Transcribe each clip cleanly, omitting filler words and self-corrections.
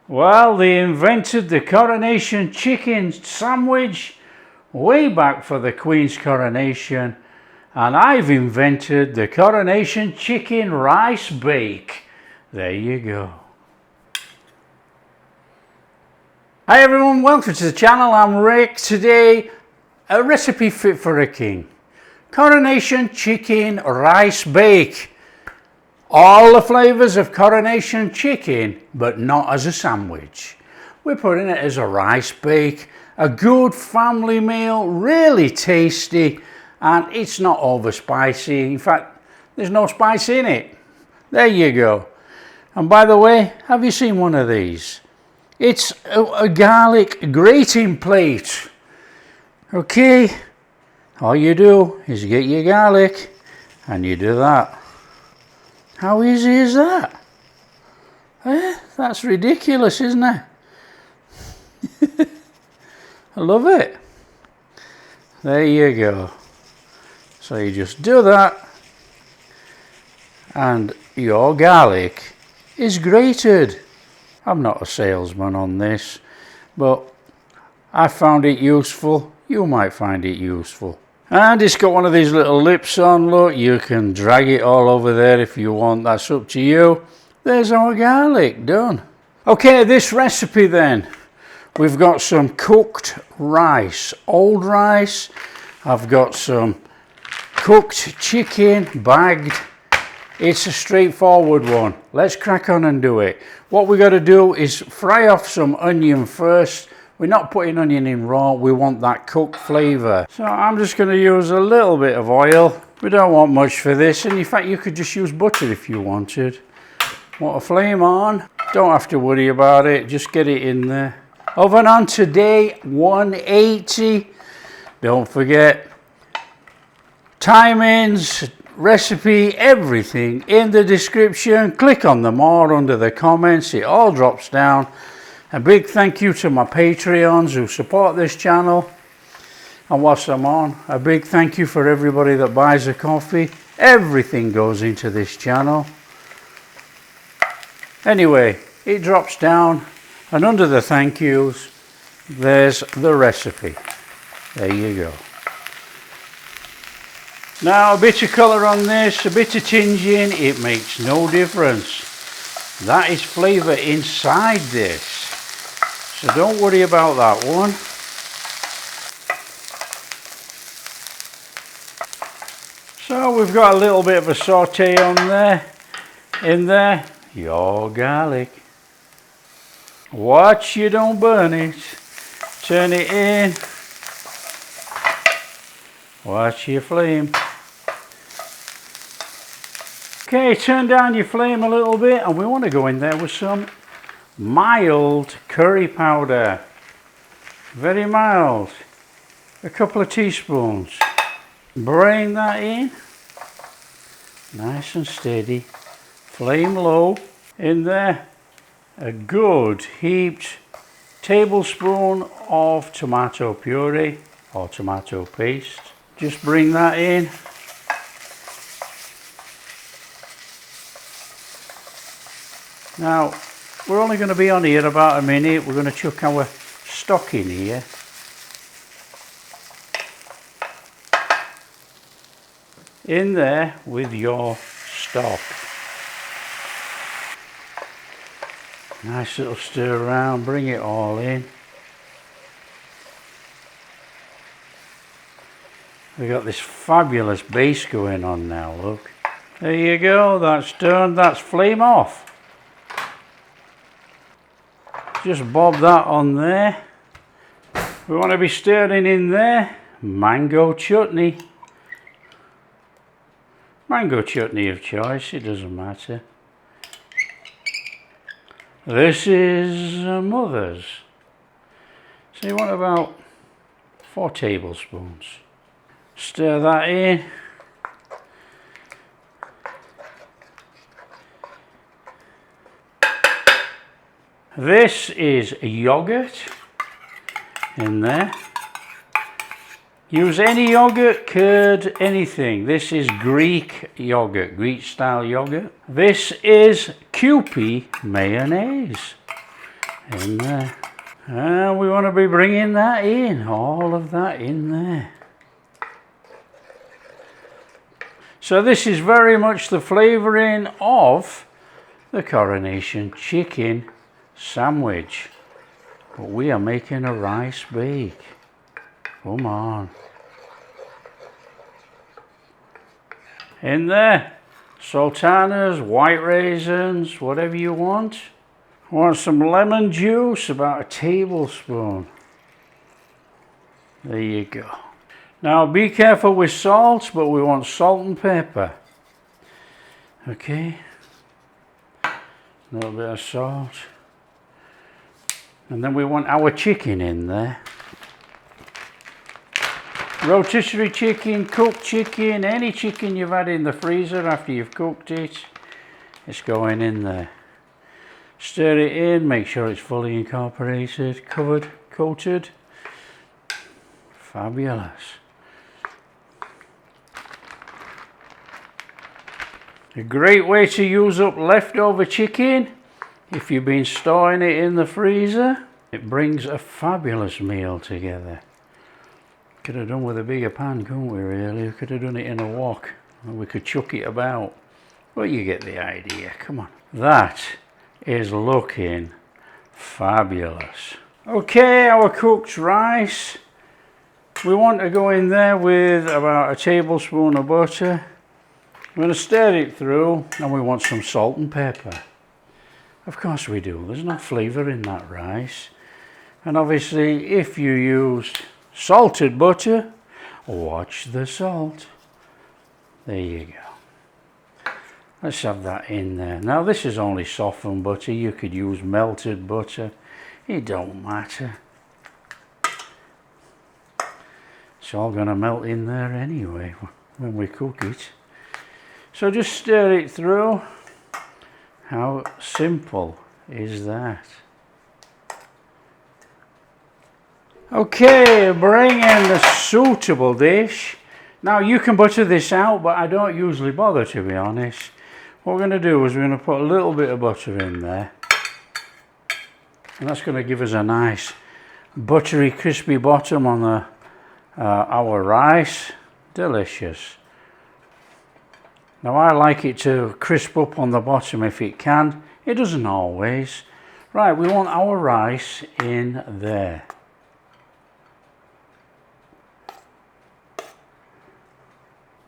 Well, they invented the Coronation Chicken sandwich way back for the Queen's coronation, and I've invented the Coronation Chicken rice bake. There you go. Hi everyone, welcome to the channel. I'm Rick. Today, a recipe fit for a king. Coronation Chicken rice bake. All the flavours of Coronation Chicken, but not as a sandwich. We're putting it as a rice bake, a good family meal, really tasty, and it's not over spicy. In fact, there's no spice in it. There you go. And by the way, have you seen one of these? It's a garlic grating plate. Okay, all you do is get your garlic and you do that. How easy is that? That's ridiculous, isn't it? I love it. There you go. So you just do that and your garlic is grated. I'm not a salesman on this, but I found it useful. You might find it useful. And it's got one of these little lips on, look, you can drag it all over there if you want, that's up to you. There's our garlic done. Okay, this recipe then, we've got some cooked rice, old rice. I've got some cooked chicken, bagged. It's a straightforward one. Let's crack on and do it. What we got to do is fry off some onion first. We're not putting onion in raw, we want that cooked flavour. So I'm just going to use a little bit of oil. We don't want much for this, and in fact you could just use butter if you wanted. Want a flame on, don't have to worry about it, just get it in there. Oven on today, 180. Don't forget, timings, recipe, everything in the description. Click on them all under the comments, it all drops down. A big thank you to my Patreons who support this channel. And whilst I'm on, a big thank you for everybody that buys a coffee. Everything goes into this channel. Anyway, it drops down, and under the thank yous, there's the recipe. There you go. Now a bit of colour on this, a bit of tinging, it makes no difference. That is flavour inside this. So don't worry about that one. So we've got a little bit of a saute on there. In there, your garlic. Watch you don't burn it. Turn it in. Watch your flame. Okay, turn down your flame a little bit, and we want to go in there with some mild curry powder. Very mild. A couple of teaspoons. Bring that in. Nice and steady. Flame low. In there, a good heaped tablespoon of tomato puree or tomato paste. Just bring that in. Now, we're only going to be on here about a minute. We're going to chuck our stock in here. In there with your stock. Nice little stir around, bring it all in. We've got this fabulous base going on now, look. There you go, that's done, that's flame off. Just bob that on there. We want to be stirring in there mango chutney. Mango chutney of choice, it doesn't matter. This is Mother's. So you want about 4 tablespoons. Stir that in. This is yogurt in there. Use any yogurt, curd, anything. This is Greek yogurt, Greek style yogurt. This is Kewpie mayonnaise. in there. And we want to be bringing that in, all of that in there. So this is very much the flavouring of the Coronation Chicken sandwich. But we are making a rice bake. Come on. In there. Sultanas, white raisins, whatever you want. Want some lemon juice, about a tablespoon. There you go. Now be careful with salt, but we want salt and pepper. Okay. A little bit of salt. And then we want our chicken in there. Rotisserie chicken, cooked chicken, any chicken you've had in the freezer after you've cooked it, it's going in there. Stir it in, make sure it's fully incorporated, covered, coated. Fabulous. A great way to use up leftover chicken if you've been storing it in the freezer. It brings a fabulous meal together. Could have done with a bigger pan, couldn't we really? We could have done it in a wok. We could chuck it about. But you get the idea, come on. That is looking fabulous. Okay, our cooked rice. We want to go in there with about a tablespoon of butter. We're going to stir it through, and we want some salt and pepper. Of course we do, there's no flavour in that rice. And obviously if you used salted butter, watch the salt. There you go. Let's have that in there. Now this is only softened butter, you could use melted butter, it don't matter. It's all going to melt in there anyway when we cook it. So just stir it through. How simple is that? Okay, bring in the suitable dish. Now you can butter this out, but I don't usually bother, to be honest. What we're going to do is we're going to put a little bit of butter in there. And that's going to give us a nice buttery, crispy bottom on our rice. Delicious. Now I like it to crisp up on the bottom if it can. It doesn't always. Right, we want our rice in there.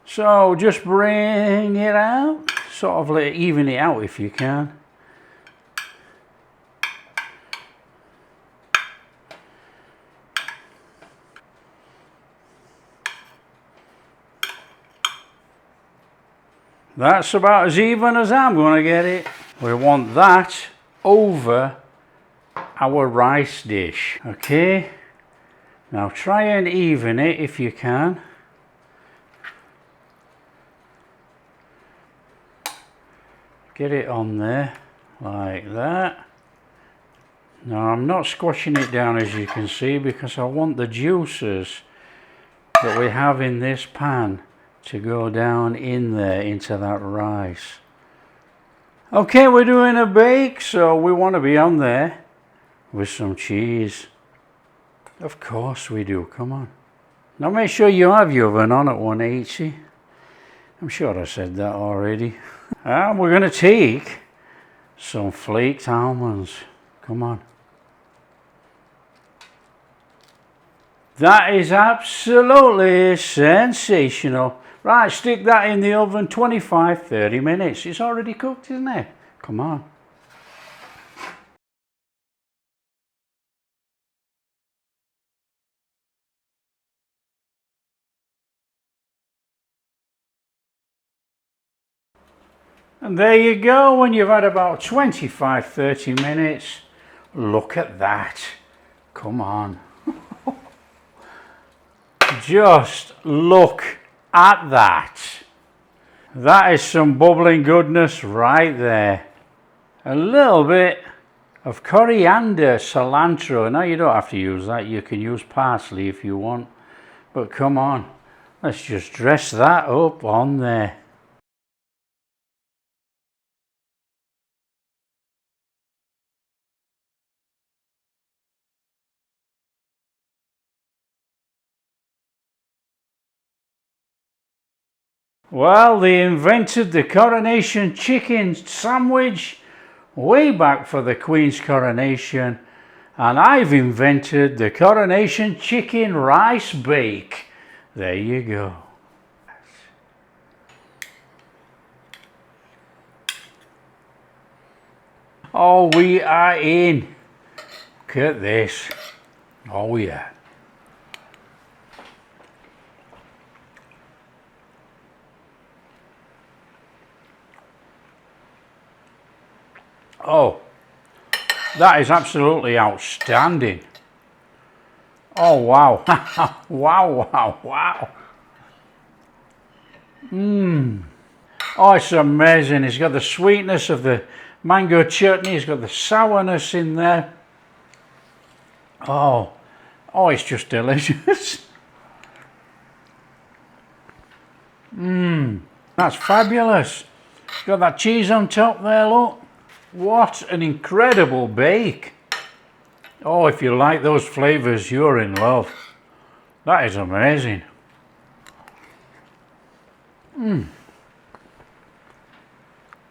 So just bring it out, sort of even it out if you can. That's about as even as I'm going to get it. We want that over our rice dish. Okay, now try and even it if you can. Get it on there like that. Now I'm not squashing it down, as you can see, because I want the juices that we have in this pan to go down in there into that rice. Okay, we're doing a bake, so we want to be on there with some cheese. Of course we do, come on. Now make sure you have your oven on at 180. I'm sure I said that already. And we're going to take some flaked almonds. Come on. That is absolutely sensational. Right, stick that in the oven 25-30 minutes. It's already cooked, isn't it? Come on. And there you go, when you've had about 25-30 minutes. Look at that. Come on. Just look at that. That is some bubbling goodness right there. A little bit of coriander, cilantro. Now you don't have to use that, you can use parsley if you want. But come on, let's just dress that up on there. Well, they invented the Coronation Chicken sandwich way back for the Queen's coronation, and I've invented the Coronation Chicken rice bake. There you go. Oh, we are in. Look at this. Oh yeah. Oh, that is absolutely outstanding. Oh wow. Wow, wow, wow. Oh, it's amazing. It's got the sweetness of the mango chutney. It's got the sourness in there. Oh, it's just delicious. That's fabulous. Got that cheese on top there, look. What an incredible bake. Oh, if you like those flavors, you're in love. That is amazing.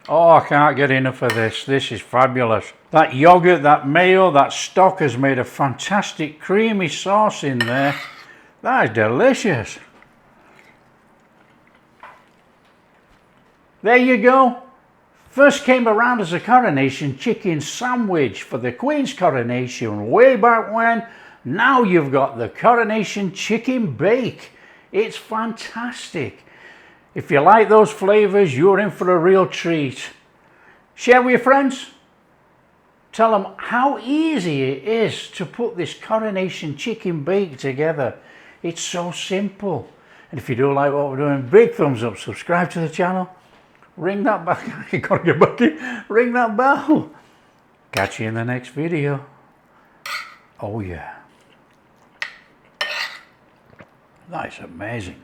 Oh, I can't get enough of this. This is fabulous. That yogurt, that mayo, that stock has made a fantastic creamy sauce in there. That is delicious. There you go. First came around as a Coronation Chicken sandwich for the Queen's coronation way back when. Now you've got the Coronation Chicken bake. It's fantastic. If you like those flavors, you're in for a real treat. Share with your friends. Tell them how easy it is to put this Coronation Chicken bake together. It's so simple. And if you do like what we're doing, big thumbs up, subscribe to the channel. Ring that bell. You gotta get back in. Ring that bell. Catch you in the next video. Oh yeah. That's amazing.